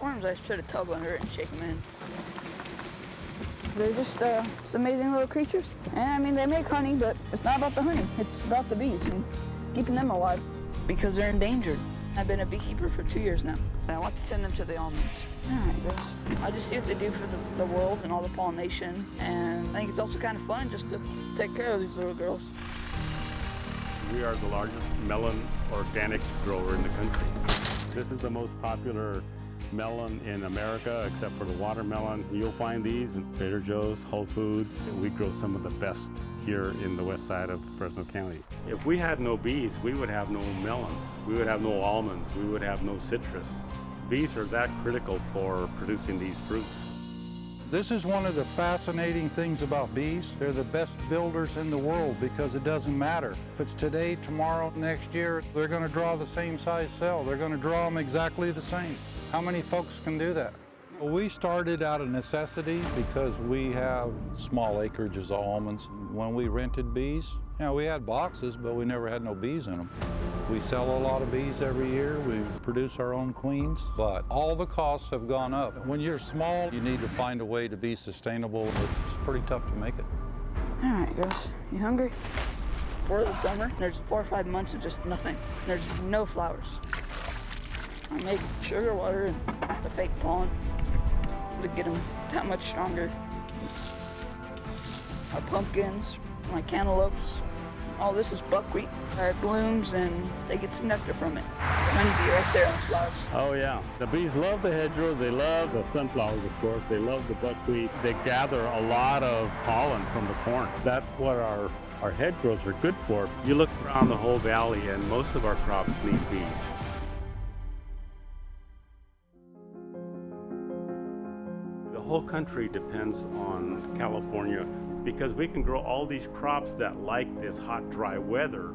swarms, I just put a tub under it and shake them in. They're just amazing little creatures. And I mean, they make honey, but it's not about the honey. It's about the bees and keeping them alive because they're endangered. I've been a beekeeper for 2 years now. And I want to send them to the almonds. All right, guys. I just see what they do for the world and all the pollination. And I think it's also kind of fun just to take care of these little girls. We are the largest melon organic grower in the country. This is the most popular melon in America, except for the watermelon. You'll find these in Trader Joe's, Whole Foods. We grow some of the best here in the west side of Fresno County. If we had no bees, we would have no melons. We would have no almonds. We would have no citrus. Bees are that critical for producing these fruits. This is one of the fascinating things about bees. They're the best builders in the world because it doesn't matter. If it's today, tomorrow, next year, they're going to draw the same size cell. They're going to draw them exactly the same. How many folks can do that? Well, we started out of necessity because we have small acreages of almonds. When we rented bees, we had boxes, but we never had no bees in them. We sell a lot of bees every year. We produce our own queens, but all the costs have gone up. When you're small, you need to find a way to be sustainable. It's pretty tough to make it. All right, guys, you hungry? For the summer, there's 4 or 5 months of just nothing. There's no flowers. I make sugar water and the fake pollen to get them that much stronger. My pumpkins, my cantaloupes, all this is buckwheat. It blooms and they get some nectar from it. Honeybee right there on the flowers. Oh yeah, the bees love the hedgerows, they love the sunflowers of course, they love the buckwheat. They gather a lot of pollen from the corn. That's what our hedgerows are good for. You look around the whole valley and most of our crops need bees. The whole country depends on California because we can grow all these crops that like this hot, dry weather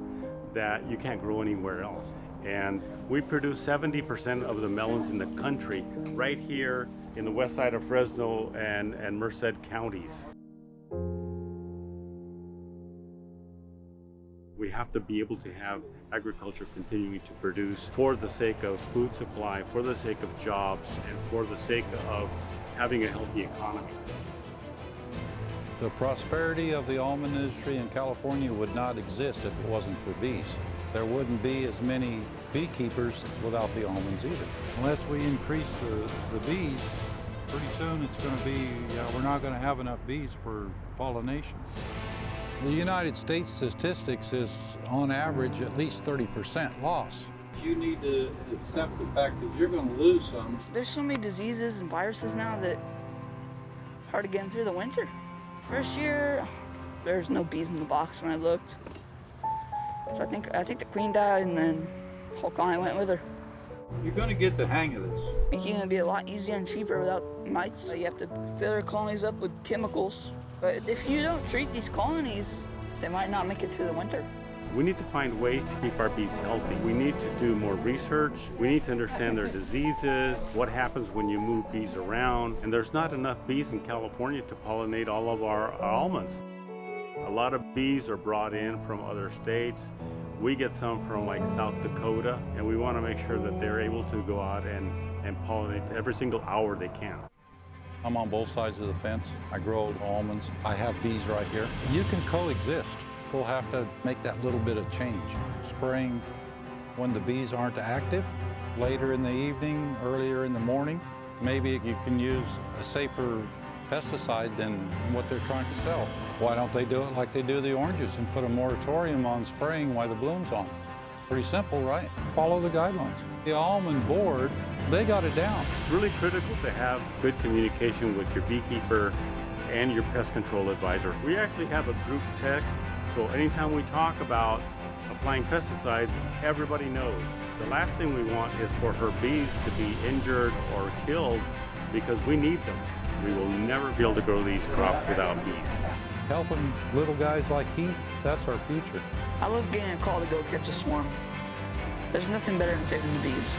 that you can't grow anywhere else. And we produce 70% of the melons in the country right here in the west side of Fresno and Merced counties. We have to be able to have agriculture continuing to produce for the sake of food supply, for the sake of jobs, and for the sake of having a healthy economy. The prosperity of the almond industry in California would not exist if it wasn't for bees. There wouldn't be as many beekeepers without the almonds either. Unless we increase the bees, pretty soon it's going to be, we're not going to have enough bees for pollination. The United States statistics is, on average, at least 30% loss. You need to accept the fact that you're going to lose some. There's so many diseases and viruses now that it's hard to get them through the winter. First year, there's no bees in the box when I looked. So I think the queen died and then the whole colony went with her. You're going to get the hang of this. Beekeeping would be a lot easier and cheaper without mites. You have to fill their colonies up with chemicals. But if you don't treat these colonies, they might not make it through the winter. We need to find ways to keep our bees healthy. We need to do more research. We need to understand their diseases, what happens when you move bees around. And there's not enough bees in California to pollinate all of our almonds. A lot of bees are brought in from other states. We get some from like South Dakota, and we want to make sure that they're able to go out and pollinate every single hour they can. I'm on both sides of the fence. I grow almonds. I have bees right here. You can coexist. We'll have to make that little bit of change. Spraying when the bees aren't active, later in the evening, earlier in the morning. Maybe you can use a safer pesticide than what they're trying to sell. Why don't they do it like they do the oranges and put a moratorium on spraying while the bloom's on? Pretty simple, right? Follow the guidelines. The almond board, they got it down. It's really critical to have good communication with your beekeeper and your pest control advisor. We actually have a group text, so anytime we talk about applying pesticides, everybody knows. The last thing we want is for her bees to be injured or killed because we need them. We will never be able to grow these crops without bees. Helping little guys like Heath, that's our future. I love getting a call to go catch a swarm. There's nothing better than saving the bees.